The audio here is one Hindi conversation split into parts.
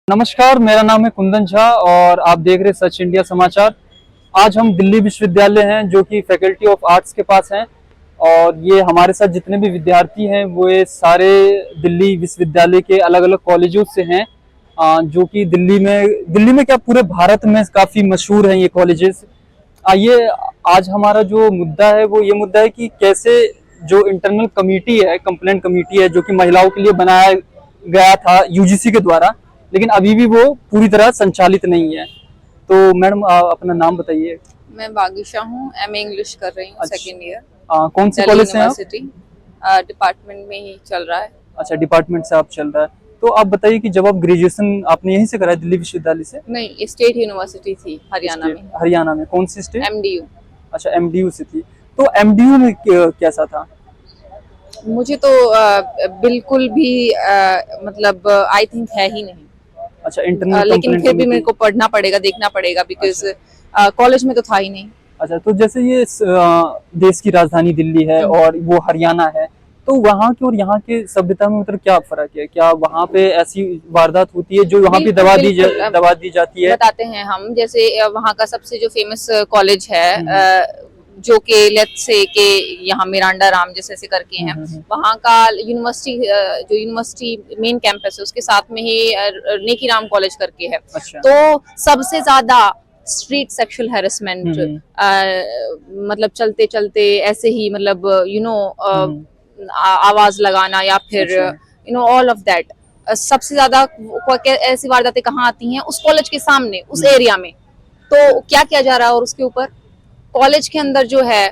नमस्कार, मेरा नाम है कुंदन झा और आप देख रहे सच इंडिया समाचार। आज हम दिल्ली विश्वविद्यालय हैं जो कि फैकल्टी ऑफ आर्ट्स के पास हैं और ये हमारे साथ जितने भी विद्यार्थी हैं वो ये सारे दिल्ली विश्वविद्यालय के अलग अलग कॉलेजों से हैं जो कि दिल्ली में क्या पूरे भारत में काफ़ी मशहूर हैं ये कॉलेजेस। आइए, आज हमारा जो मुद्दा है वो ये मुद्दा है कि कैसे जो इंटरनल कमेटी है, कंप्लेंट कमेटी है जो कि महिलाओं के लिए बनाया गया था यूजीसी के द्वारा, लेकिन अभी भी वो पूरी तरह संचालित नहीं है। तो मैडम अपना नाम बताइए। मैं बागिशा हूँ, एमए इंग्लिश कर रही हूँ, सेकंड ईयर। कौन से कॉलेज से हैं आप? डिपार्टमेंट में ही चल रहा है। अच्छा, डिपार्टमेंट से आप चल रहा है। तो आप बताइए कि जब आप ग्रेजुएशन आपने यहीं से करा है दिल्ली विश्वविद्यालय से? नहीं, स्टेट यूनिवर्सिटी थी हरियाणा में। हरियाणा में कौन सी स्टेट? एमडीयू। अच्छा, एमडीयू से थी। तो एमडीयू में कैसा था? मुझे तो बिल्कुल भी मतलब आई थिंक है ही नहीं। अच्छा, इंटरनल लेकिन फिर भी मेरे को पढ़ना पड़ेगा, देखना पड़ेगा, बिकॉज कॉलेज में तो था ही नहीं। अच्छा, तो जैसे ये देश की राजधानी दिल्ली है और वो हरियाणा है, तो वहाँ के और यहाँ के सभ्यता में मतलब क्या फर्क है? क्या वहाँ पे ऐसी वारदात होती है जो यहाँ पे दबा दी जाती है? बताते हैं हम। जैसे वहाँ का सबसे जो फेमस कॉलेज है जो कि लेट्स से के यहाँ मिरांडा राम जैसे करके हैं, वहाँ का यूनिवर्सिटी मेन कैंपस है, उसके साथ में ही नेकी राम कॉलेज करके है। अच्छा। तो सबसे ज्यादा स्ट्रीट सेक्सुअल हैरेसमेंट, मतलब चलते चलते ऐसे ही मतलब आवाज लगाना या फिर ऑल ऑफ दैट, सबसे ज्यादा ऐसी वारदातें कहाँ आती हैं? उस कॉलेज के सामने, उस एरिया में। तो क्या किया जा रहा है? और उसके ऊपर कॉलेज के अंदर जो है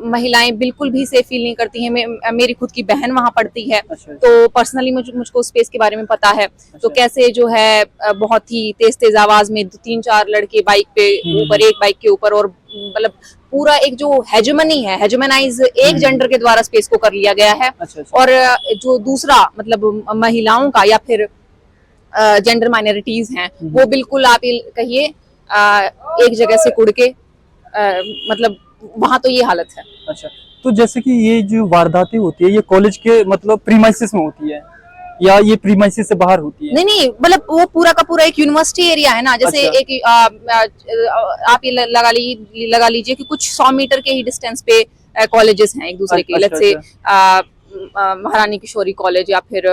महिलाएं बिल्कुल भी सेफ फील नहीं करती हैं। मेरी खुद की बहन वहां पढ़ती है। अच्छा। तो पर्सनली मुझको स्पेस के बारे में पता है। अच्छा। तो कैसे जो है बहुत ही तेज तेज आवाज में 3-4 लड़के बाइक पे ऊपर, एक बाइक के ऊपर, और मतलब पूरा एक जो हेजेमनी है, हेजेमनाइज एक जेंडर के द्वारा स्पेस को कर लिया गया है। अच्छा। और जो दूसरा मतलब महिलाओं का या फिर जेंडर माइनॉरिटीज हैं, वो बिल्कुल आप कहिए एक जगह से कुड़ के मतलब वहां तो ये हालत है। अच्छा, तो जैसे कि ये जो वारदातें होती है ये कॉलेज के मतलब प्रीमाइसेस में होती है या ये प्रीमाइसेस से बाहर होती है? नहीं, मतलब वो पूरा का पूरा एक यूनिवर्सिटी एरिया है ना। जैसे अच्छा। एक आप ये लगा लीजिए कि कुछ 100 मीटर के ही डिस्टेंस पे कॉलेजेस हैं एक दूसरे के। लेट्स से महारानी किशोरी कॉलेज या फिर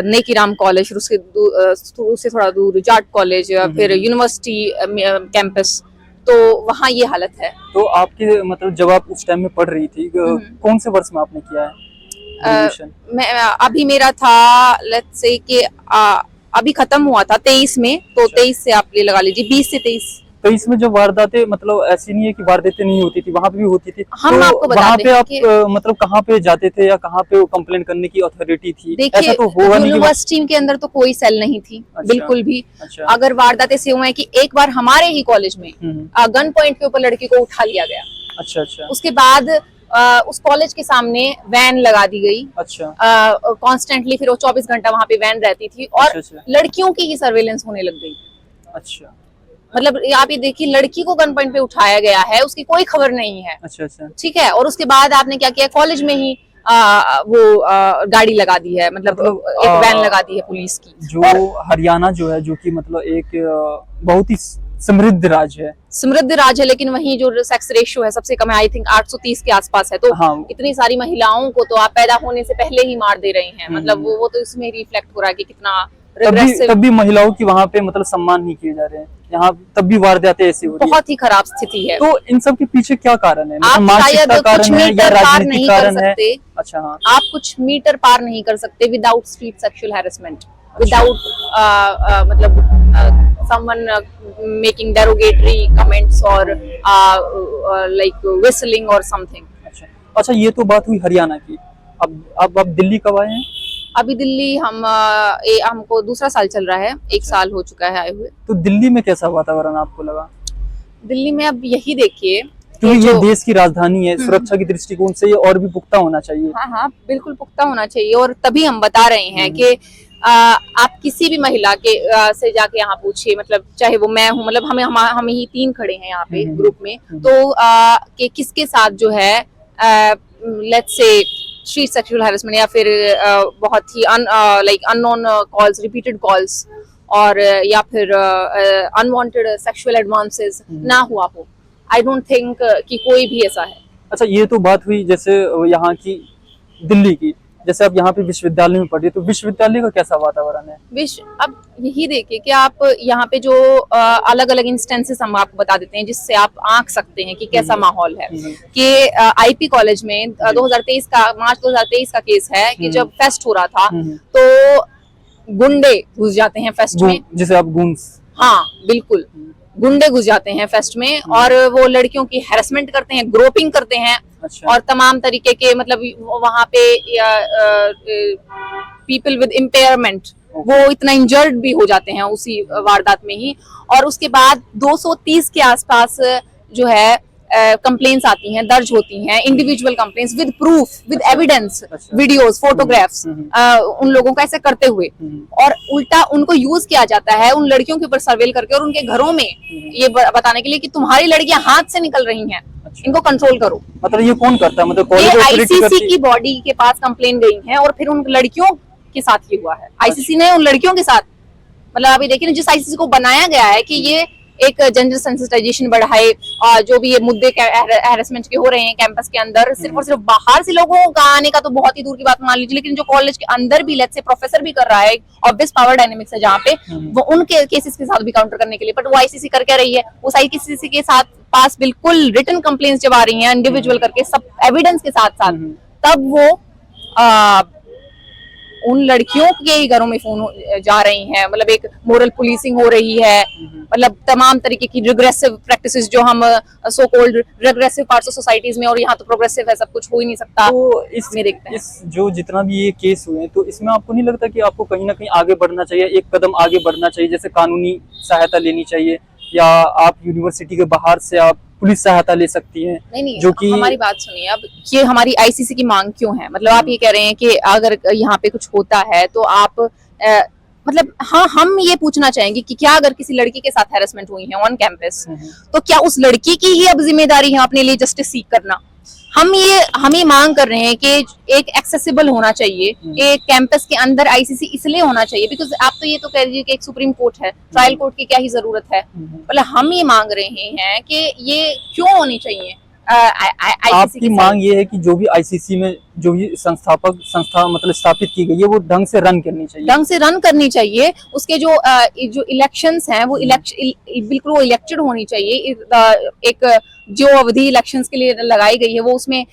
नेकी राम कॉलेज, उससे थोड़ा दूर जाट कॉलेज, फिर यूनिवर्सिटी कैंपस। तो वहाँ ये हालत है। तो आपके मतलब जब आप उस टाइम में पढ़ रही थी, कौन से वर्ष में आपने किया है? मैं अभी मेरा था लेट्स से कि अभी खत्म हुआ था 23 में। तो अच्छा। 23 से आप ये लगा लीजिए 20 से 23 में जो वारदातें, मतलब ऐसी नहीं है कि वारदातें नहीं होती थी, वहाँ पे भी होती थी। हम तो आपको वहाँ पे आप मतलब कहाँ पे जाते थे या कहाँ पे कंप्लेन करने की अथॉरिटी थी? देखिए, तो यूनिवर्सिटी के अंदर तो कोई सेल नहीं थी। अच्छा, बिल्कुल भी। अच्छा। अगर वारदातें से हुए कि एक बार हमारे ही कॉलेज में गन पॉइंट के ऊपर लड़की को उठा लिया गया। अच्छा अच्छा। उसके बाद उस कॉलेज के सामने वैन लगा दी गई। अच्छा। कॉन्स्टेंटली फिर वो 24 घंटा वहाँ पे वैन रहती थी और अच्छा। लड़कियों की ही सर्वेलेंस होने लग गई। अच्छा, मतलब आप ये देखिए, लड़की को गन पॉइंट पे उठाया गया है, उसकी कोई खबर नहीं है। अच्छा अच्छा। ठीक है। और उसके बाद आपने क्या किया? कॉलेज में ही वो गाड़ी लगा दी है, मतलब एक वैन लगा दी है पुलिस की। जो हरियाणा जो है, जो कि मतलब एक बहुत ही समृद्ध राज्य है, लेकिन वहीं जो सेक्स रेशियो है सबसे कम है। आई थिंक 830 के आसपास है। तो हाँ। इतनी सारी महिलाओं को तो आप पैदा होने से पहले ही मार दे रहे हैं। मतलब वो तो इसमें रिफ्लेक्ट हो रहा है कि कितना तब भी महिलाओं की वहाँ पे मतलब सम्मान नहीं किए जा रहे हैं। यहाँ तब भी वारदातें ऐसी हो रही है। बहुत ही खराब स्थिति है। तो इन सब के पीछे क्या कारण है? आप शायद कुछ मीटर पार नहीं कर सकते। अच्छा हाँ। आप कुछ मीटर पार नहीं कर सकते without street sexual harassment, without मतलब someone making derogatory comments or like whistling or something. अच्छा, ये तो बात हुई हरियाणा की। अब दिल्ली कब आए हैं? अभी दिल्ली हमको दूसरा साल चल रहा है। एक साल हो चुका है आए हुए। तो दिल्ली में कैसा वातावरण आपको लगा? दिल्ली में अब यही देखिए, क्योंकि ये देश की राजधानी है, सुरक्षा के दृष्टिकोण से ये और भी पुख्ता होना चाहिए। हाँ हाँ, बिल्कुल पुख्ता होना चाहिए। और तभी हम बता रहे हैं कि आप किसी भी महिला के से जाके यहाँ पूछिए, मतलब चाहे वो मैं हूँ, मतलब हम ही 3 खड़े हैं यहाँ पे ग्रुप में। तो कि किसके साथ जो है let's say street sexual harassment या फिर बहुत ही अननोन कॉल्स, रिपीटेड कॉल्स और या फिर अनवांटेड सेक्सुअल एडवांसेस ना हुआ हो, आई डोंट थिंक कि कोई भी ऐसा है। अच्छा, ये तो बात हुई जैसे यहाँ की दिल्ली की, जैसे आप यहाँ पे विश्वविद्यालय में पढ़ी, तो विश्वविद्यालय का कैसा वातावरण है? अब यही देखिए कि आप यहाँ पे जो अलग अलग इंस्टेंसेस हम आपको बता देते हैं जिससे आप आंक सकते हैं कि कैसा माहौल है। कि आईपी कॉलेज में 2023 का मार्च 2023 का केस है कि जब फेस्ट हो रहा था तो गुंडे घुस जाते हैं फेस्ट में, जिसे आप गूंस, हाँ बिल्कुल, गुंडे घुस जाते हैं फेस्ट में और वो लड़कियों की हैरेसमेंट करते हैं, ग्रोपिंग करते हैं। अच्छा। और तमाम तरीके के मतलब वहाँ पे पीपल विद इम्पेयरमेंट वो इतना इंजर्ड भी हो जाते हैं उसी वारदात में ही। और उसके बाद 230 के आसपास जो है कंप्लेंट्स आती हैं, दर्ज होती हैं, individual complaints with proof, with evidence, videos, photographs उन लोगों का ऐसे करते हुए। और उल्टा उनको यूज किया जाता है उन लड़कियों के ऊपर सर्वेल करके और उनके घरों में ये बताने के लिए कि तुम्हारी लड़कियां हाथ से निकल रही हैं, इनको कंट्रोल करो। मतलब ये कौन करता है? मतलब ये आईसीसी की बॉडी के पास कंप्लेन गई है और फिर उन लड़कियों के साथ ये हुआ है। आईसीसी ने उन लड़कियों के साथ, मतलब अभी देखिए ना, जिस आईसीसी को बनाया गया है कि ये एक जेंडर सेंसिटाइजेशन बढ़ाए और जो भी ये मुद्दे हैरेसमेंट के हो रहे हैं कैंपस के अंदर, सिर्फ और सिर्फ बाहर से लोगों का आने का तो बहुत ही दूर की बात मान लीजिए, लेकिन जो कॉलेज के अंदर भी लेट्स से प्रोफेसर भी कर रहा है, ऑब्वियस पावर डायनेमिक्स है जहाँ पे वो उनके केसेस के साथ भी काउंटर करने के लिए, बट वो आईसीसी कर क्या रही है? उस आईसीसी के साथ पास बिल्कुल रिटन कंप्लेंट्स जब आ रही हैं इंडिविजुअल करके सब एविडेंस के साथ साथ, तब वो उन लड़कियों के ही घरों में फोन जा रही हैं। मतलब एक मोरल पुलिसिंग हो रही है, मतलब तमाम तरीके की रिग्रेसिव प्रैक्टिसेस जो हम so called regressive parts of societies में, और यहाँ तो प्रोग्रेसिव है, सब कुछ हो ही नहीं सकता। तो इसमें देखते हैं इस जो जितना भी ये केस हुए हैं, तो इसमें आपको नहीं लगता कि आपको कहीं ना कहीं आगे बढ़ना चाहिए, एक कदम आगे बढ़ना चाहिए, जैसे कानूनी सहायता लेनी चाहिए, या आप यूनिवर्सिटी के बाहर से आप पुलिस सहायता ले सकती हैं? नहीं, जो कि हमारी बात सुनिए, अब ये हमारी आईसीसी की मांग क्यों है? मतलब आप ये कह रहे हैं कि अगर यहाँ पे कुछ होता है तो आप मतलब हाँ, हम ये पूछना चाहेंगे कि क्या अगर किसी लड़की के साथ हैरेसमेंट हुई है ऑन कैंपस, तो क्या उस लड़की की ही अब जिम्मेदारी है अपने लिए जस्टिस सीख करना? हम ये मांग कर रहे हैं कि एक एक्सेसिबल होना चाहिए, एक कैंपस के अंदर आईसीसी इसलिए होना चाहिए बिकॉज आप तो ये तो कह दीजिए कि एक सुप्रीम कोर्ट है, ट्रायल कोर्ट की क्या ही जरूरत है? मतलब हम ये मांग रहे हैं कि ये क्यों होनी चाहिए आपकी मांग ये है कि जो भी आईसीसी में जो भी संस्था मतलब स्थापित की गई है वो ढंग से रन करनी चाहिए, उसके जो इलेक्शंस हैं वो बिल्कुल वो इलेक्टेड होनी चाहिए। एक जो अवधि इलेक्शंस के लिए लगाई गई है वो उसमें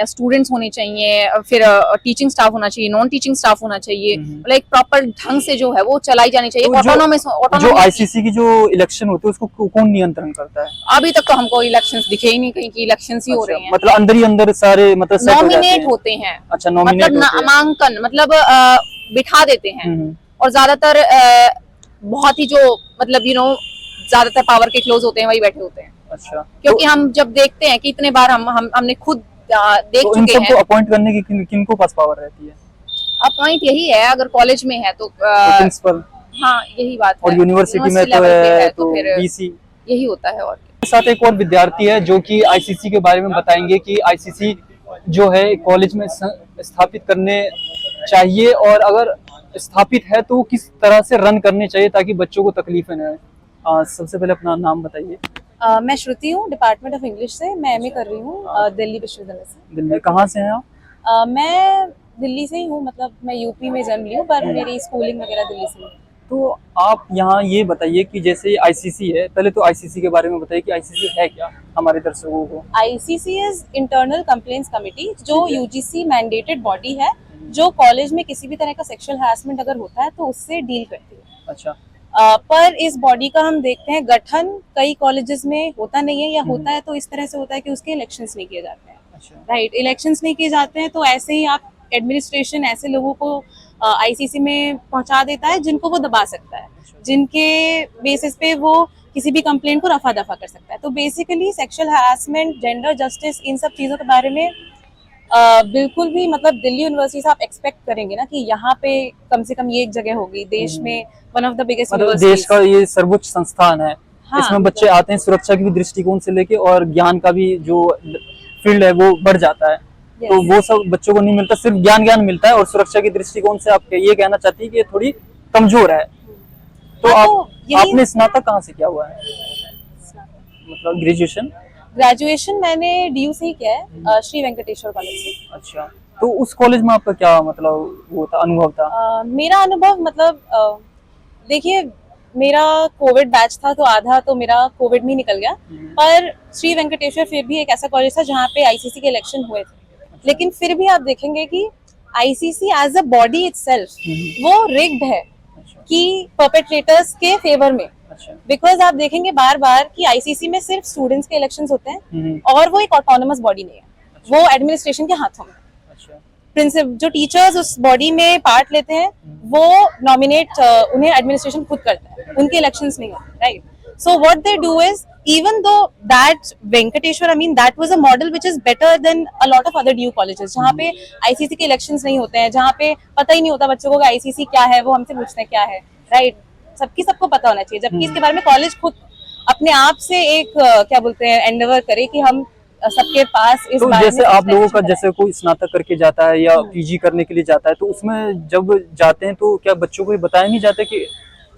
स्टूडेंट्स होने चाहिए, फिर टीचिंग स्टाफ होना चाहिए, नॉन टीचिंग स्टाफ होना चाहिए, मतलब एक प्रॉपर ढंग से जो है वो चलाई जानी चाहिए। ऑटोनोमस जो आईसीसी की जो इलेक्शन होते हैं उसको कौन नियंत्रण करता है? अभी तक तो हमको इलेक्शंस दिखे ही नहीं कहीं की इलेक्शंस ही हो रहे हैं। मतलब अंदर ही अंदर सारे मतलब नॉमिनेट होते हैं। अच्छा, नॉमिनेट मतलब नामांकन मतलब बिठा देते हैं और ज्यादातर बहुत ही जो मतलब ज्यादातर पावर के क्लोज होते हैं वही बैठे होते हैं। अच्छा, क्योंकि हम जब देखते हैं कि इतने बार हमने खुद देख चुके हैं। तो अपॉइंट करने की किनको पास पावर रहती है? अपॉइंट यही है, अगर कॉलेज में है तो प्रिंसिपल, हाँ यही बात है, और यूनिवर्सिटी में तो है तो वीसी, यही होता है। और साथ एक और विद्यार्थी है जो कि आईसीसी के बारे में बताएंगे कि आईसीसी जो है कॉलेज में स्थापित करने चाहिए, और अगर स्थापित है तो किस तरह से रन करने चाहिए ताकि बच्चों को तकलीफें न आए। सबसे पहले अपना नाम बताइए। मैं श्रुति हूँ, डिपार्टमेंट ऑफ इंग्लिश से, मैं एमए कर रही हूँ दिल्ली विश्वविद्यालय से। दिल्ली कहाँ से हैं आप? मैं दिल्ली से ही हूँ, मतलब मैं यूपी में जन्म ली हूँ पर मेरी स्कूलिंग वगैरह दिल्ली से। तो आप यहाँ ये बताइए कि जैसे आईसीसी है, पहले तो आईसीसी के बारे में बताइए कि आईसीसी है क्या हमारे दर्शकों को। ICC is internal complaints committee, जो यूजीसी मैंडेटेड बॉडी है जो कॉलेज में किसी भी तरह का सेक्सुअल हैरेसमेंट अगर होता है तो उससे डील करती है। अच्छा, पर इस बॉडी का हम देखते हैं गठन कई कॉलेजेस में होता नहीं है, या होता है तो इस तरह से होता है कि उसके इलेक्शंस नहीं किए जाते हैं। अच्छा, राइट, इलेक्शंस नहीं किए जाते हैं तो ऐसे ही आप एडमिनिस्ट्रेशन ऐसे लोगों को आईसीसी में पहुंचा देता है जिनको वो दबा सकता है, जिनके बेसिस पे वो किसी भी कंप्लेंट को रफा दफा कर सकता है। तो basically sexual harassment, gender justice, इन सब चीज़ों के बारे में बिल्कुल भी मतलब दिल्ली यूनिवर्सिटी से आप एक्सपेक्ट करेंगे ना कि यहाँ पे कम से कम ये एक जगह होगी देश में, one of the biggest universities, देश का ये सर्वोच्च संस्थान है। हाँ, इसमें बच्चे आते हैं सुरक्षा की भी दृष्टिकोण से लेके और ज्ञान का भी जो फील्ड है वो बढ़ जाता है। तो वो सब बच्चों को नहीं मिलता, सिर्फ ज्ञान मिलता है। और सुरक्षा के दृष्टिकोण से आप ये कहना चाहती है कि ये थोड़ी कमजोर है। तो हाँ, तो आपने स्नातक कहाँ से किया हुआ है, मतलब ग्रेजुएशन? ग्रेजुएशन मैंने डीयू से ही किया है, श्री वेंकटेश्वर कॉलेज से। अच्छा, तो उस कॉलेज में आपका क्या मतलब वो था, अनुभव था? मेरा अनुभव मतलब देखिए, मेरा कोविड बैच था तो आधा तो मेरा कोविड में ही निकल गया। पर श्री वेंकटेश्वर फिर भी एक ऐसा कॉलेज था जहाँ पे आईसीसी के इलेक्शन हुए थे। लेकिन फिर भी आप देखेंगे कि ICC as a body itself वो रिग्ड है कि परपेट्रेटर्स के फेवर में। बिकॉज आप देखेंगे बार बार कि आईसीसी में सिर्फ स्टूडेंट्स के इलेक्शंस होते हैं और वो एक ऑटोनोमस बॉडी नहीं है, वो एडमिनिस्ट्रेशन के हाथों में। प्रिंसिपल जो टीचर्स उस बॉडी में पार्ट लेते हैं वो नॉमिनेट उन्हें एडमिनिस्ट्रेशन खुद करता है, उनके इलेक्शंस नहीं होते, right? So what they do is, even though that Venkateshwar, I mean that was a model which is better than a lot of other DU colleges जहाँ पे आईसीसी के इलेक्शंस नहीं होते हैं, जहाँ पे पता ही नहीं होता बच्चों को कि आईसीसी क्या है, वो हमसे पूछते हैं क्या है, राइट? सबको पता होना चाहिए, जबकि इसके बारे में कॉलेज खुद अपने आप से एक क्या बोलते हैं एंडेवर करे कि हम सबके पास इस तो बारे जैसे में आप लोगों का, जैसे कोई स्नातक करके जाता है या पीजी करने के लिए जाता है, तो उसमें जब जाते हैं तो क्या बच्चों को ये बताया नहीं जाता कि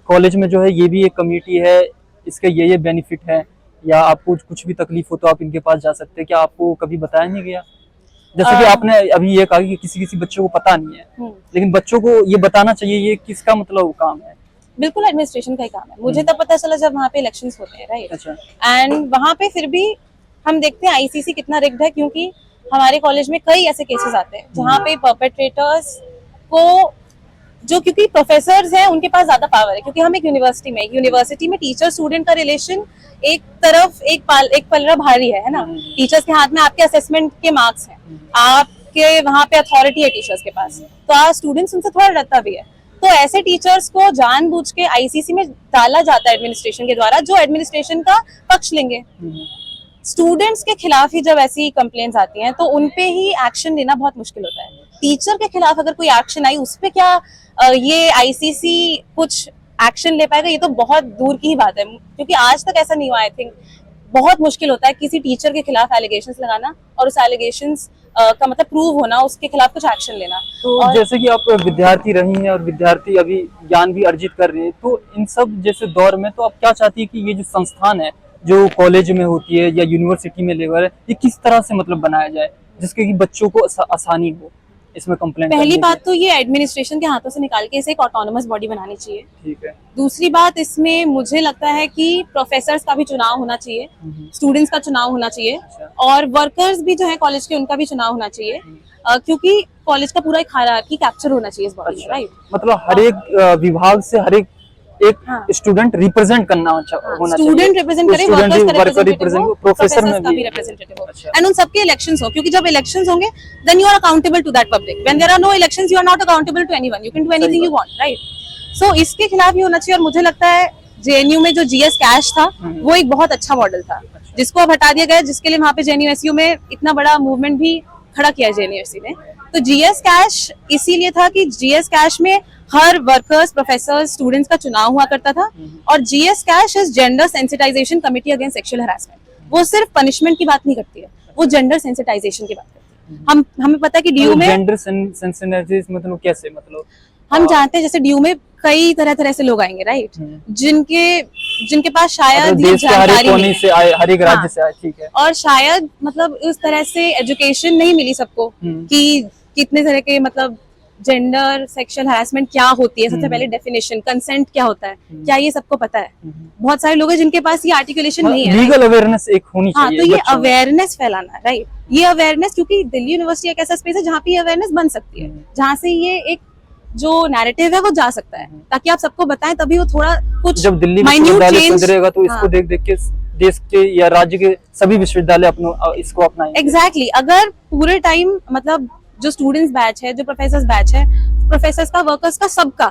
कॉलेज में जो है ये भी एक कमेटी है, इसके ये बेनिफिट है, या आपको कुछ भी तकलीफ हो तो आप इनके पास जा सकते हैं? क्या आपको कभी बताया नहीं गया? जैसे कि आपने अभी ये कहा कि किसी बच्चों को पता नहीं है, लेकिन बच्चों को ये बताना चाहिए, ये किसका मतलब काम है? बिल्कुल एडमिनिस्ट्रेशन का ही काम है। मुझे तब पता चला जब वहाँ पे इलेक्शंस होते हैं, राइट? अच्छा। एंड वहाँ पे फिर भी हम देखते हैं आईसीसी कितना रिग्ड है, क्योंकि हमारे कॉलेज में कई ऐसे केसेस आते हैं जहाँ पे परपेट्रेटर्स को, जो क्योंकि प्रोफेसर्स हैं उनके पास ज्यादा पावर है, क्योंकि हम एक यूनिवर्सिटी में टीचर स्टूडेंट का रिलेशन एक तरफ एक पलड़ा भारी है ना। टीचर्स के हाथ में आपके असेसमेंट के मार्क्स हैं, आपके वहाँ पे अथॉरिटी है टीचर्स के पास, तो आज स्टूडेंट्स उनसे थोड़ा डरता भी है। तो ऐसे टीचर्स को जानबूझ के आईसीसी में डाला जाता है एडमिनिस्ट्रेशन के द्वारा, जो एडमिनिस्ट्रेशन का पक्ष लेंगे। स्टूडेंट्स के खिलाफ ही जब ऐसी कंप्लेंट्स आती हैं तो उनपे ही एक्शन लेना बहुत मुश्किल होता है। टीचर के खिलाफ अगर कोई एक्शन आई, उस पे क्या ये आईसीसी कुछ एक्शन ले पाएगा? ये तो बहुत दूर की ही बात है, क्योंकि आज तक ऐसा नहीं हुआ। आई थिंक बहुत मुश्किल होता है किसी टीचर के खिलाफ एलिगेशंस लगाना और उस एलिगेशंस का मतलब प्रूव होना, उसके खिलाफ कुछ एक्शन लेना। तो जैसे कि आप विद्यार्थी रही हैं और विद्यार्थी अभी ज्ञान भी अर्जित कर रहे हैं, तो इन सब जैसे दौर में तो आप क्या चाहती है कि ये जो संस्थान है जो कॉलेज में होती है या यूनिवर्सिटी में लेवल है, ये किस तरह से मतलब बनाया जाए जिसके कि बच्चों को आसानी हो इसमें कंप्लेंट? पहली बात तो ये एडमिनिस्ट्रेशन के हाथों से निकाल के इसे एक ऑटोनोमस बॉडी बनानी चाहिए। ठीक है। दूसरी बात, इसमें मुझे लगता है कि प्रोफेसर्स का भी चुनाव होना चाहिए, स्टूडेंट्स का चुनाव होना चाहिए, और वर्कर्स भी जो है कॉलेज के उनका भी चुनाव होना चाहिए, क्योंकि कॉलेज का पूरा एक हायरार्की कैप्चर होना चाहिए इस बॉडी में, राइट? मतलब हर एक विभाग से हर एक स्टूडेंट रिप्रेजेंट करना होना चाहिए। स्टूडेंट रिप्रेजेंट करे, वर्कर्स का रिप्रेजेंटेटिव हो, प्रोफेसर में भी रिप्रेजेंटेटिव हो, एंड उन सबके इलेक्शंस हो, क्योंकि जब इलेक्शंस होंगे then you are accountable to that public. When there are no elections you are not accountable to anyone, you can do anything you want, right? So इसके खिलाफ ही होना चाहिए। और मुझे लगता है जेएनयू में जो जीएस कैश था वो एक बहुत अच्छा मॉडल था, जिसको अब हटा दिया गया, जिसके लिए वहाँ पे जेएनयू में इतना बड़ा मूवमेंट भी खड़ा किया जेएनयू ने। तो जीएस कैश इसीलिए था कि जीएस कैश में हर वर्कर्स, प्रोफेसर, स्टूडेंट्स का चुनाव हुआ करता था, और जीएस कैश is gender sensitisation committee against sexual harassment. वो सिर्फ पनिशमेंट की बात नहीं करती है, वो जेंडर सेंसिटाइजेशन की बात करती है। हमें पता है कि डीयू में जेंडर सेंसिटाइजेशन मतलब कैसे, मतलब हम जानते हैं जैसे डीयू में कई तरह से लोग आएंगे, राइट? जिनके पास शायद ये जानकारी नहीं से आए, हर एक राज्य से आए, ठीक है, और शायद मतलब उस तरह से एजुकेशन नहीं मिली सबको कि कितने तरह के मतलब जेंडर सेक्सुअल हरासमेंट क्या होती है, सबसे पहले डेफिनेशन, कंसेंट क्या होता है, क्या ये सबको पता है? बहुत सारे लोग हैं जिनके पास ये आर्टिकुलेशन नहीं है। लीगल अवेयरनेस एक होनी चाहिए। तो ये अवेयरनेस फैलाना, राइट? ये अवेयरनेस, क्योंकि दिल्ली यूनिवर्सिटी एक ऐसा स्पेस है जहाँ पे ये अवेयरनेस बन सकती है, जहाँ से ये एक जो नैरेटिव है वो जा सकता है, ताकि आप सबको बताएं, तभी वो थोड़ा कुछ जब दिल्ली विश्वविद्यालय सुधरेगा तो इसको देख देख के देश के या राज्य के सभी विश्वविद्यालय इसको अपनाएंगे। एग्जैक्टली। अगर पूरे टाइम मतलब जो स्टूडेंट्स बैच है, जो प्रोफेसर्स बैच है, प्रोफेसर्स का, वर्कर्स का, सबका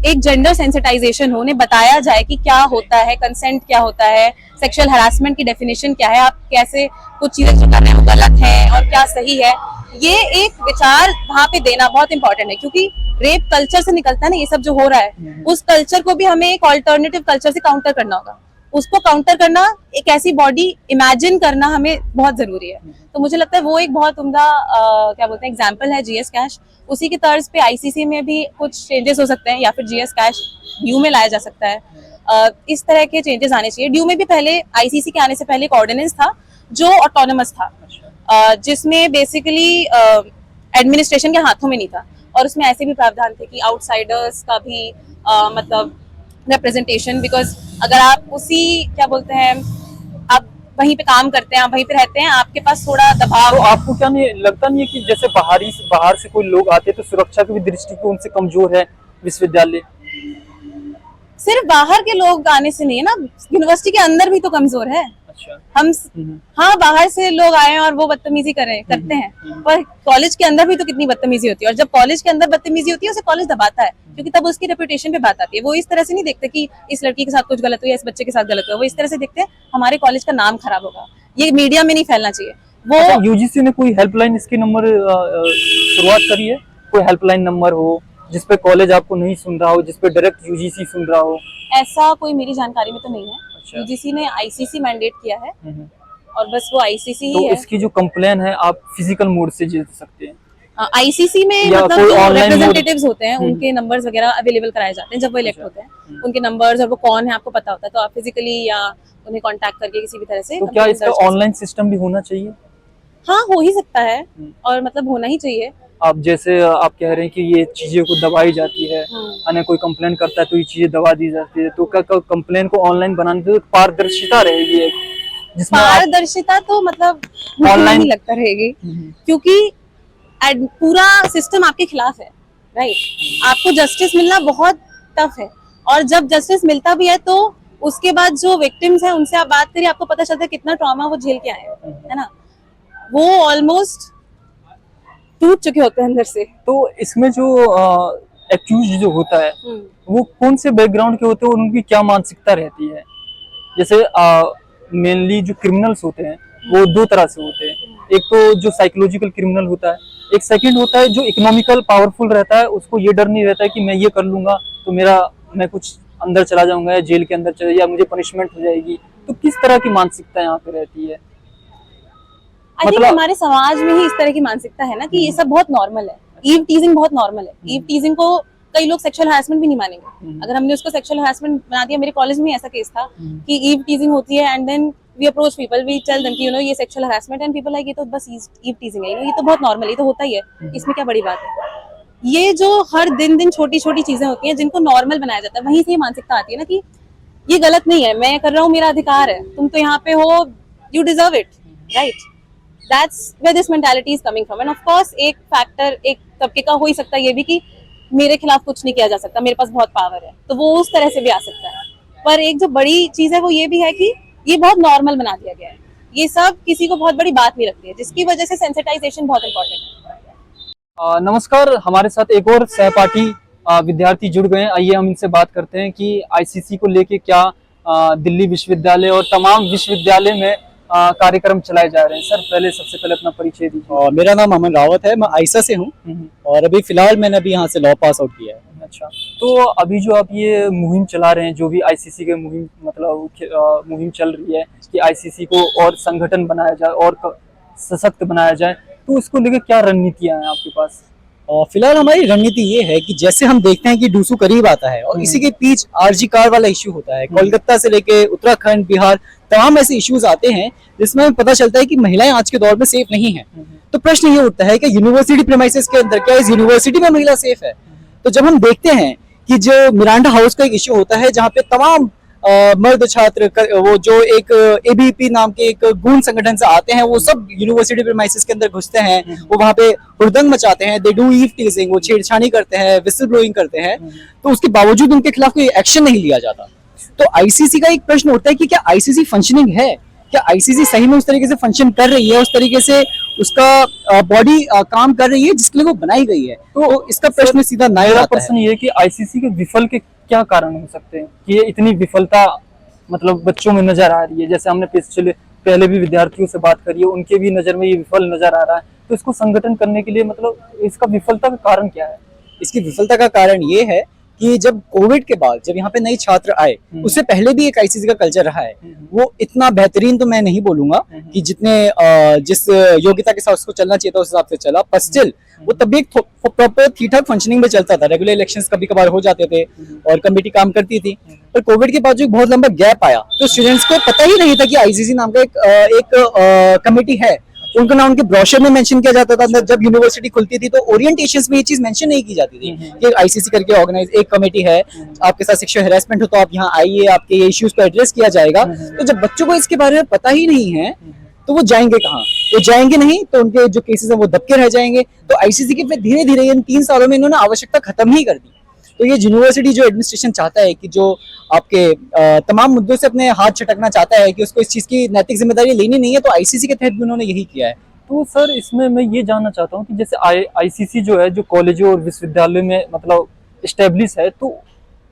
एक जेंडर सेंसिटाइजेशन हो, उन्हें बताया जाए कि क्या होता है, कंसेंट क्या होता है, सेक्सुअल हरासमेंट की डेफिनेशन क्या है, आप कैसे कुछ चीजें जो कर रहे हैं वो गलत है और क्या सही है, ये एक विचार वहाँ पे देना बहुत इंपॉर्टेंट है। क्योंकि रेप कल्चर से निकलता है ना ये सब जो हो रहा है, उस कल्चर को भी हमें एक ऑल्टरनेटिव कल्चर से काउंटर करना होगा। उसको काउंटर करना, एक ऐसी बॉडी इमेजिन करना हमें बहुत जरूरी है। तो मुझे लगता है वो एक बहुत उम्दा क्या बोलते हैं एग्जाम्पल है जीएस कैश। उसी की तर्ज पे आईसीसी में भी कुछ चेंजेस हो सकते हैं, या फिर जीएस कैश ड्यू में लाया जा सकता है। इस तरह के चेंजेस आने चाहिए। ड्यू में भी पहले आईसीसी के आने से पहले एक ऑर्डिनेंस था जो ऑटोनमस था, जिसमें बेसिकली एडमिनिस्ट्रेशन के हाथों में नहीं था, और उसमें ऐसे भी प्रावधान थे कि आउटसाइडर्स का भी मतलब रिप्रेजेंटेशन, बिकॉज अगर आप उसी क्या बोलते हैं आप वहीं पे काम करते हैं, आप वहीं पे रहते हैं, आपके पास थोड़ा दबाव। तो आपको क्या नहीं लगता नहीं है कि जैसे बाहर से कोई लोग आते हैं तो सुरक्षा की भी दृष्टिकोण से कमजोर है विश्वविद्यालय? सिर्फ बाहर के लोग आने से नहीं है ना, यूनिवर्सिटी के अंदर भी तो कमजोर है। अच्छा। हम हाँ, बाहर से लोग आए और वो बदतमीजी करते हैं, पर कॉलेज के अंदर भी तो कितनी बदतमीजी होती है, और जब कॉलेज के अंदर बदतमीजी होती है उसे कॉलेज दबाता है, क्योंकि तब उसकी रेपुटेशन पे बात आती है। वो इस तरह से नहीं देखते कि इस लड़की के साथ कुछ गलत हुआ या इस बच्चे के साथ गलत हुआ, वो इस तरह से देखते हैं हमारे कॉलेज का नाम खराब होगा। ये मीडिया में नहीं फैलना चाहिए। वो अच्छा, यूजीसी ने कोई हेल्पलाइन इसके नंबर शुरुआत करी है? कोई हेल्पलाइन नंबर हो जिसपे कॉलेज आपको नहीं सुन रहा हो, जिसपे डायरेक्ट यूजीसी सुन रहा हो? ऐसा कोई मेरी जानकारी में तो नहीं है। अच्छा। यूजीसी ने आईसीसी मैंडेट किया है, और बस वो आईसीसी तो ही है। इसकी जो कंप्लेन है आप फिजिकल मोड से जीत सकते हैं? आईसीसी में या मतलब कोई जो online रिप्रेजेंटेटिव्स होते हैं उनके नंबर्स वगैरह अवेलेबल कराए जाते हैं जब वो इलेक्ट होते हैं। उनके नंबर्स और वो कौन है आपको पता होता है, तो आप फिजिकली या उन्हें कांटेक्ट करके किसी भी तरह से तो क्या complaint इसका दर्ज कर ऑनलाइन सिस्टम भी होना चाहिए? सकते हैं। हाँ, हो ही सकता है, और मतलब होना ही चाहिए। आप जैसे आप कह रहे हैं कि ये चीजें को दबाई जाती है, अन्य कोई कंप्लेन करता है तो ये चीजें दबा दी जाती है, तो क्या कंप्लेन को ऑनलाइन बनाने से पारदर्शिता रहेगी एक, जिसमें पारदर्शिता तो मतलब मुझे Online- नहीं लगता रहेगी, क्योंकि पूरा सिस्टम आपके खिलाफ है, राइट। आपको जस्टिस मिलना बहुत टफ है, और जब जस्टिस मिलता भी है तो उसके बाद जो विक्टिम्स हैं उनसे आप बात करिए, आपको पता चलता है कितना ट्रॉमा वो झेल के आए हैं, है ना। वो ऑलमोस्ट टूट चुके होते हैं अंदर से। तो इसमें जो एक्यूज जो होता है वो कौन से बैकग्राउंड के होते हैं और उनकी क्या मानसिकता रहती है? जैसे मेनली जो क्रिमिनल्स होते हैं वो दो तरह से होते हैं, एक तो जो साइकोलॉजिकल क्रिमिनल होता है, एक सेकंड होता है जो इकोनॉमिकल पावरफुल रहता है, उसको ये डर नहीं रहता है कि मैं ये कर लूंगा तो मैं कुछ अंदर चला जाऊंगा या जेल के अंदर चला या मुझे पनिशमेंट हो जाएगी। तो किस तरह की मानसिकता यहाँ पे रहती है? आई थिंक हमारे समाज में ही इस तरह की मानसिकता है ना कि ये सब बहुत नॉर्मल है। ईव टीजिंग बहुत नॉर्मल है। ईव टीजिंग को कई लोग सेक्सुअल हरासमेंट भी नहीं मानेंगे। अगर हमने उसको सेक्सुअल हरासमेंट बना दिया, मेरे कॉलेज में ऐसा केस था कि ईव टीजिंग होती है and then we approach people, we tell them कि ये sexual harassment, and people like ये तो बस ईव टीजिंग है, ये तो बहुत नॉर्मल है, ये तो होता ही है, इसमें क्या बड़ी बात है। ये जो हर दिन छोटी छोटी चीजें होती हैं जिनको नॉर्मल बनाया जाता है, वहीं से ये मानसिकता आती है ना कि ये गलत नहीं है, मैं कर रहा हूँ, मेरा अधिकार है, तुम तो यहाँ पे हो, you deserve it, right. That's where this mentality is coming from, and of course एक फैक्टर एक तबके का हो ही सकता है ये भी कि मेरे खिलाफ कुछ नहीं किया जा सकता, मेरे पास बहुत पावर है, तो वो उस तरह से भी आ सकता है। पर एक जो बड़ी चीज है वो ये भी है कि ये बहुत नॉर्मल बना दिया गया है, ये सब किसी को बहुत बड़ी बात नहीं लगती है, जिसकी वजह से सेंसिटाइजेशन बहुत इंपॉर्टेंट है। नमस्कार, हमारे साथ एक और सहपाठी विद्यार्थी जुड़ गए हैं। आइए हम इनसे बात करते हैं कि आईसीसी को लेके क्या दिल्ली विश्वविद्यालय और तमाम विश्वविद्यालय में कार्यक्रम चलाए जा रहे हैं। सर सबसे पहले अपना परिचय दीजिए। मेरा नाम अमन रावत है, मैं आयसा से हूँ और अभी फिलहाल मैंने यहाँ से लॉ पास आउट किया है। अच्छा, तो अभी जो आप ये मुहिम चला रहे हैं, जो भी आईसीसी के मुहिम मतलब मुहिम चल रही है कि आईसीसी को और संगठन बनाया जाए और सशक्त बनाया जाए, तो इसको लेकर क्या रणनीतियां हैं आपके पास? फिलहाल हमारी रणनीति ये है कि जैसे हम देखते हैं कि डूसू करीब आता है और इसी के बीच आरजी कार वाला इश्यू होता है, कोलकाता से लेके उत्तराखंड, बिहार, तमाम ऐसे इश्यूज आते हैं जिसमें पता चलता है कि महिलाएं आज के दौर में सेफ नहीं है। तो प्रश्न ये उठता है कि यूनिवर्सिटी प्रीमाइसेस के अंदर क्या इस यूनिवर्सिटी में महिला सेफ है? तो जब हम देखते हैं कि जो मिरांडा हाउस का एक इश्यू होता है जहाँ पे तमाम मर्द छात्र वो जो एक एबीपी नाम के एक गूंड संगठन से आते हैं, वो सब यूनिवर्सिटी प्रीमाइसेस के अंदर घुसते हैं, वो वहाँ पे हुड़दंग मचाते हैं, दे डू ईव टीजिंग, वो छेड़छाड़ी करते हैं, विसल ब्लोइंग करते हैं, तो उसके बावजूद उनके खिलाफ कोई एक्शन नहीं लिया जाता। तो आईसीसी का एक प्रश्न उठता है कि क्या आईसीसी फंक्शनिंग है? क्या आईसीसी सही में उस तरीके से फंक्शन कर रही है, उस तरीके से उसका बॉडी काम कर रही है जिसके लिए वो बनाई गई है? तो इसका प्रश्न सीधा मेरा प्रश्न ये है कि आईसीसी के विफल के क्या कारण हो सकते हैं कि ये इतनी विफलता मतलब बच्चों में नजर आ रही है? जैसे हमने पहले भी विद्यार्थियों से बात करी है, उनके भी नजर में ये विफल नजर आ रहा है, तो इसको संगठन करने के लिए मतलब इसका विफलता का कारण क्या है? इसकी विफलता का कारण ये है कि जब कोविड के बाद जब यहाँ पे नए छात्र आए, उससे पहले भी एक आईसीसी का कल्चर रहा है। वो इतना बेहतरीन तो मैं नहीं बोलूंगा कि जितने जिस योग्यता के साथ उसको चलना चाहिए था उस हिसाब से चला, पर स्टिल वो तब भी एक प्रॉपर ठीक ठाक फंक्शनिंग में चलता था। रेगुलर इलेक्शंस कभी कभार हो जाते थे और कमेटी काम करती थी। पर कोविड के बाद जो एक बहुत लंबा गैप आया तो स्टूडेंट्स को पता ही नहीं था कि आईसीसी नाम का एक कमेटी है। उनको ना उनके ब्रोशर में मेंशन किया जाता था। जब यूनिवर्सिटी खुलती थी तो ओरिएंटेशंस में ये चीज मेंशन नहीं की जाती थी कि आईसीसी करके ऑर्गेनाइज एक कमेटी है, आपके साथ सेक्सुअल हैरेसमेंट हो तो आप यहाँ आइए, आपके ये इश्यूज को एड्रेस किया जाएगा। तो जब बच्चों को इसके बारे में पता ही नहीं है तो वो जाएंगे कहाँ? वो जाएंगे नहीं तो उनके जो केसेस हैं वो दबके रह जाएंगे। तो आईसीसी के फिर धीरे धीरे इन 3 सालों में इन्होंने आवश्यकता खत्म ही कर दी। तो ये यूनिवर्सिटी जो एडमिनिस्ट्रेशन चाहता है कि जो आपके तमाम मुद्दों से अपने हाथ छटकना चाहता है कि उसको इस चीज की नैतिक जिम्मेदारी लेनी नहीं है, तो आईसीसी के तहत भी उन्होंने यही किया है। तो सर इसमें मैं ये जानना चाहता हूँ कि जैसे आईसीसी जो है, जो कॉलेजों और विश्वविद्यालय में मतलब इस्टेब्लिश है, तो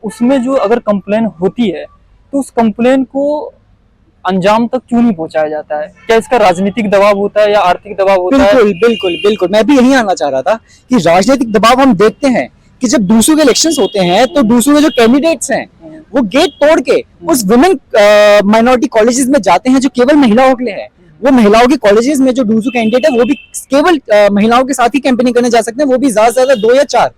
उसमें जो अगर कंप्लेन होती है तो उस कंप्लेन को अंजाम तक क्यों नहीं पहुंचाया जाता है? क्या इसका राजनीतिक दबाव होता है या आर्थिक दबाव होता है? बिल्कुल बिल्कुल बिल्कुल, मैं भी यही आना चाह रहा था कि राजनीतिक दबाव हम देखते हैं कि जब दूसरों के इलेक्शंस होते हैं तो दूसरों के जो कैंडिडेट्स हैं वो गेट तोड़ के उस वुमेन माइनॉरिटी कॉलेजेस में जाते हैं जो केवल महिलाओं के लिए है। वो महिलाओं के कॉलेजेस में जो दूसरे कैंडिडेट है वो भी केवल महिलाओं के साथ ही कैंपेनिंग करने जा सकते हैं, वो भी ज्यादा से ज्यादा 2 या 4।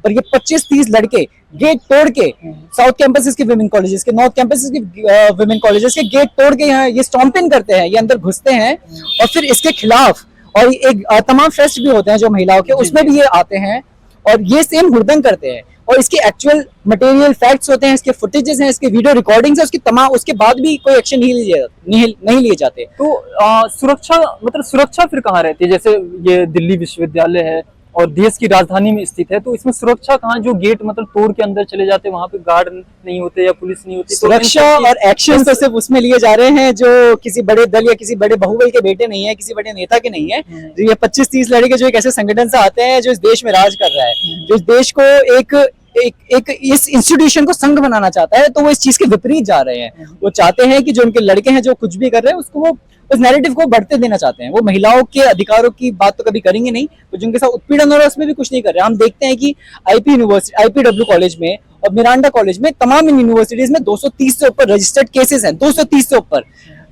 पर ये 25-30 लड़के गेट तोड़ के साउथ कैंपसेस के वुमेन कॉलेजेस के, नॉर्थ कैंपसेस के वुमेन कॉलेजेस के गेट तोड़ के यहाँ ये स्टॉम्पिंग करते हैं, ये अंदर घुसते हैं और फिर इसके खिलाफ और एक तमाम फेस्ट भी होते हैं जो महिलाओं के, उसमें भी ये आते हैं और ये सेम हुड़दंग करते हैं। और इसके एक्चुअल मटेरियल फैक्ट्स होते हैं, इसके फुटेजेस हैं, इसके वीडियो रिकॉर्डिंग्स है, उसकी तमाम उसके बाद भी कोई एक्शन नहीं लिए जाते। तो सुरक्षा फिर कहाँ रहती है? जैसे ये दिल्ली विश्वविद्यालय है और देश की राजधानी में स्थित है, तो इसमें सुरक्षा कहाँ? जो गेट मतलब तोड़ के अंदर चले जाते हैं वहां पे गार्ड नहीं होते या पुलिस नहीं होती? सुरक्षा और एक्शन तो सिर्फ उसमें लिए जा रहे हैं जो किसी बड़े दल या किसी बड़े बाहुबल के बेटे नहीं है, किसी बड़े नेता के नहीं है। जो ये 25-30 लड़के जो एक ऐसे संगठन से आते हैं जो इस देश में राज कर रहा है, जो इस देश को एक इस इंस्टीट्यूशन को संघ बनाना चाहता है, तो वो इस चीज के विपरीत जा रहे हैं। वो चाहते हैं कि जो उनके लड़के हैं जो कुछ भी कर रहे हैं उसको वो उस नैरेटिव को बढ़ते देना चाहते हैं। वो महिलाओं के अधिकारों की बात तो कभी करेंगे नहीं, तो जिनके साथ उत्पीड़न हो रहा है उसमें भी कुछ नहीं कर रहे। हम देखते हैं कि आईपीडब्ल्यू कॉलेज में और मिरांडा कॉलेज में, तमाम इन यूनिवर्सिटीज में 230 से ऊपर रजिस्टर्ड केसेस हैं, 230 से ऊपर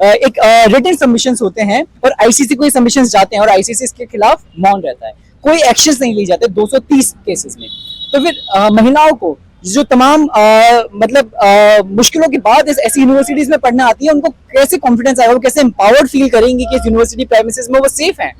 एक रिटन सबमिशंस होते हैं और आईसीसी को ये सबमिशंस जाते हैं और आईसीसी इसके खिलाफ मौन रहता है, कोई एक्शंस नहीं लिए जाते 230 केसेस में। तो फिर महिलाओं को जो तमाम मुश्किलों के बाद ऐसी यूनिवर्सिटीज में पढ़ना आती है, उनको कैसे कॉन्फिडेंस आएगा, वो कैसे एम्पावर्ड फील करेंगी कि इस यूनिवर्सिटी प्रेमिसेस में वो सेफ हैं।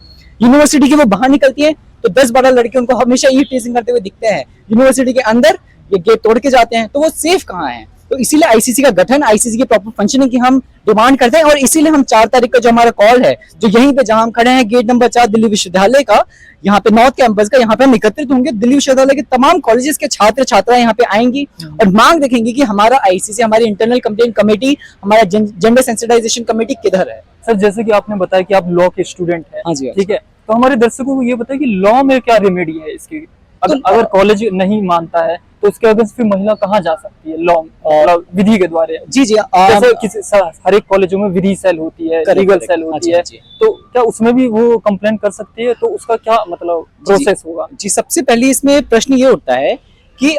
यूनिवर्सिटी के वो बाहर निकलती है तो 10-12 लड़के उनको हमेशा ये टीजिंग करते हुए दिखते हैं। यूनिवर्सिटी के अंदर ये गेट तोड़ के जाते हैं, तो वो सेफ कहाँ है? तो इसीलिए आईसीसी का गठन, आईसीसी की प्रॉपर फंक्शनिंग की हम डिमांड करते हैं और इसीलिए हम 4 तारीख का जो हमारा कॉल है, जो यहीं पे जहां हम खड़े हैं गेट नंबर 4 दिल्ली विश्वविद्यालय का, यहाँ पे नॉर्थ कैंपस का, यहाँ पे हम एकत्रित होंगे। दिल्ली विश्वविद्यालय के तमाम कॉलेजेस के छात्र छात्राएं यहाँ पे आएंगी और मांग देखेंगी कि हमारा आईसीसी, हमारी इंटरनल कंप्लेंट कमेटी, हमारा जेंडर सेंसिटाइजेशन कमेटी किधर है। सर जैसे कि आपने बताया कि आप लॉ के स्टूडेंट हैं, हाँ जी, ठीक है, तो हमारे दर्शकों को ये बताइए कि लॉ में क्या रेमेडी है इसकी? अगर कॉलेज नहीं मानता है तो उसके अगेंस्ट फिर महिला कहाँ जा सकती है लॉ विधि के द्वारा? जी जैसे हर एक कॉलेजों में विधि सेल होती है, लीगल सेल होती है, तो क्या उसमें भी वो कंप्लेंट कर सकती है? तो उसका क्या मतलब प्रोसेस होगा? जी, सबसे पहले इसमें प्रश्न ये उठता है कि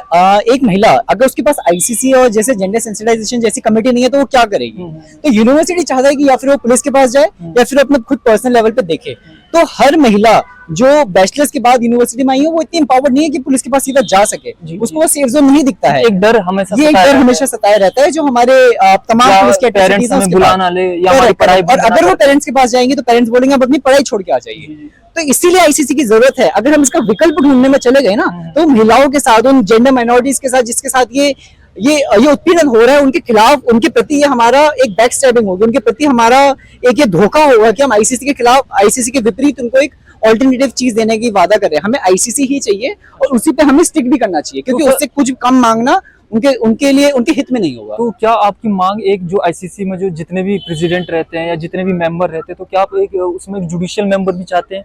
एक महिला अगर उसके पास आईसीसी और जैसे जेंडर सेंसिटाइजेशन जैसी कमेटी नहीं है तो वो क्या करेगी? तो यूनिवर्सिटी चाहता है कि या फिर वो पुलिस के पास जाए या फिर अपने खुद पर्सनल लेवल पे देखे। तो हर महिला जो बैचलर्स के बाद यूनिवर्सिटी में आई है वो इतनी एम्पावर्ड नहीं है कि पुलिस के पास सीधा जा सके, उसको वो सेफ जोन नहीं दिखता है। एक डर हमेशा सताया रहता है जो हमारे तमाम पुलिस के पेरेंट्स हमें बुलाना ले या हमारी पढ़ाई, और अगर वो पेरेंट्स के पास जाएंगे तो पेरेंट्स बोलेंगे आप अपनी पढ़ाई छोड़ के आ जाइए। तो इसीलिए आईसीसी की जरूरत है। अगर हम इसका विकल्प ढूंढने में चले गए ना, तो महिलाओं के साथ, उन जेंडर माइनॉरिटीज के साथ जिसके साथ ये उत्पीड़न हो रहा है, उनके खिलाफ, उनके प्रति ये हमारा एक बैक स्टैबिंग होगी, उनके प्रति हमारा एक ये धोखा होगा कि हम आईसीसी के खिलाफ, आईसीसी के विपरीत उनको एक ऑल्टरनेटिव चीज देने की वादा कर रहे हैं। हमें आईसीसी ही चाहिए और उसी पे हमें स्टिक भी करना चाहिए, क्योंकि उससे कुछ कम मांगना उनके लिए, उनके हित में नहीं होगा। तो क्या आपकी मांग एक जो आईसीसी में जो जितने भी प्रेसिडेंट रहते हैं या जितने भी मेंबर रहते हैं, तो क्या आप एक उसमें जुडिशियल मेंबर भी चाहते हैं?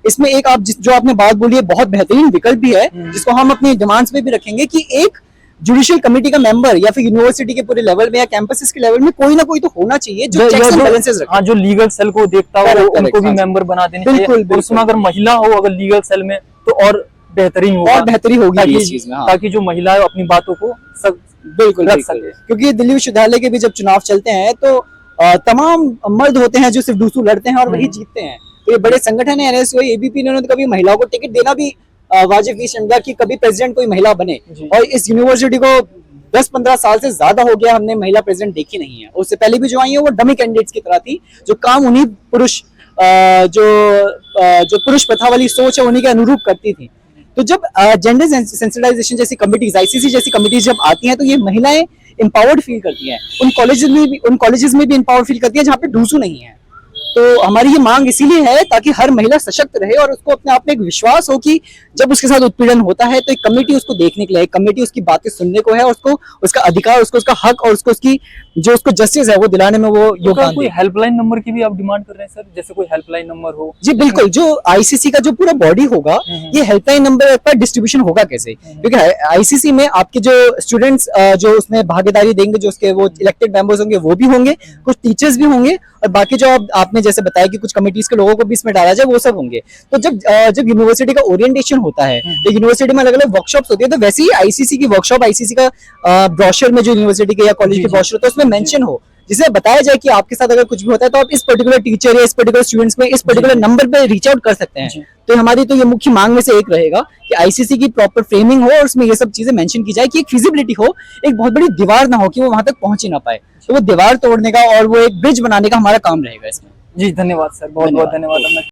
इसमें एक आप जो आपने बात बोली है बहुत बेहतरीन विकल्प भी है, जिसको हम अपनी डिमांड्स में भी रखेंगे कि एक जुडिशियल कमेटी का मेंबर या फिर यूनिवर्सिटी के पूरे लेवल में या कैंपसेस के लेवल में कोई ना कोई तो होना चाहिए जो चेक्स एंड बैलेंसेस रखे। हाँ, जो लीगल सेल को देखता हो Correct, उनको भी हाँ। मेंबर बना देने चाहिए। बिल्कुल, और उसमें अगर महिला हो अगर लीगल सेल में तो और बेहतरीन होगा, और बेहतरी होगी ताकि इस चीज में। हाँ। ताकि जो महिलाएं अपनी बातों को बिल्कुल रख बिल्कुल। सके। क्योंकि दिल्ली विश्वविद्यालय के भी जब चुनाव चलते हैं तो तमाम मर्द होते हैं जो सिर्फ डूसू लड़ते हैं और वही जीतते हैं। तो ये बड़े संगठन है एनएसयूआई, एबीपी, इन्होंने तो कभी महिलाओं को टिकट देना भी वाजिब नहीं समझा कि कभी प्रेसिडेंट कोई महिला बने। जी। और इस यूनिवर्सिटी को 10-15 साल से ज्यादा हो गया हमने महिला प्रेसिडेंट देखी नहीं है। उससे पहले भी जो आई है वो डमी कैंडिडेट्स की तरह थी, जो काम उन्हीं पुरुष जो पुरुष प्रथा वाली सोच है उन्हीं के अनुरूप करती थी। तो जब जेंडर सेंसिटाइजेशन जैसी कमिटीज, आईसीसी जैसी कमिटीज जब आती हैं तो ये महिलाएं एम्पावर्ड फील करती हैं, उन कॉलेजेस में भी एम्पावर्ड फील करती है जहाँ पे डूसू नहीं है। तो हमारी ये मांग इसीलिए है ताकि हर महिला सशक्त रहे और उसको अपने आप में एक विश्वास हो कि जब उसके साथ उत्पीड़न होता है तो एक कमेटी उसको देखने के लिए, एक कमेटी उसकी बातें सुनने को है और उसको उसका अधिकार, उसको उसका हक और उसको उसकी जो उसको जस्टिस है वो दिलाने में वो तो योगदान कोई दे। हेल्पलाइन नंबर की भी आप डिमांड कर रहे हैं सर, जैसे कोई हेल्पलाइन नंबर हो? जी बिल्कुल, जो आईसीसी का जो पूरा बॉडी होगा ये हेल्पलाइन नंबर का डिस्ट्रीब्यूशन होगा कैसे, क्योंकि आईसीसी में आपके जो स्टूडेंट्स जो उसमें भागीदारी देंगे, जो उसके वो इलेक्टेड मेंबर्स होंगे वो भी होंगे, कुछ टीचर्स भी होंगे और बाकी जो आपने जैसे बताया कि कुछ कमिटीज के लोगों को भी इसमें डाला जाए वो सब होंगे। तो जब यूनिवर्सिटी का ओरिएंटेशन होता है तो यूनिवर्सिटी में अलग अलग वर्कशॉप्स होती है, तो वैसे ही आईसीसी की वर्कशॉप, आईसीसी का ब्रोशर में जो यूनिवर्सिटी के या कॉलेज के ब्रोशर होता है उसमें मेंशन हो, जिसे बताया जाए कि आपके साथ अगर कुछ भी होता है तो आप इस पर्टिकुलर टीचर या इस पर्टिकुलर स्टूडेंट्स में इस पर्टिकुलर नंबर पे रीच आउट कर सकते हैं। तो हमारी तो ये मुख्य मांग में से एक रहेगा कि आईसीसी की प्रॉपर फ्रेमिंग हो और उसमें ये सब चीजें मेंशन की जाए कि एक फिजिबिलिटी हो, एक बहुत बड़ी दीवार ना हो कि वो वहां तक पहुंच ही ना पाए। तो वो दीवार तोड़ने का और वो एक ब्रिज बनाने का हमारा काम रहेगा इसमें। जी धन्यवाद सर, बहुत बहुत धन्यवाद।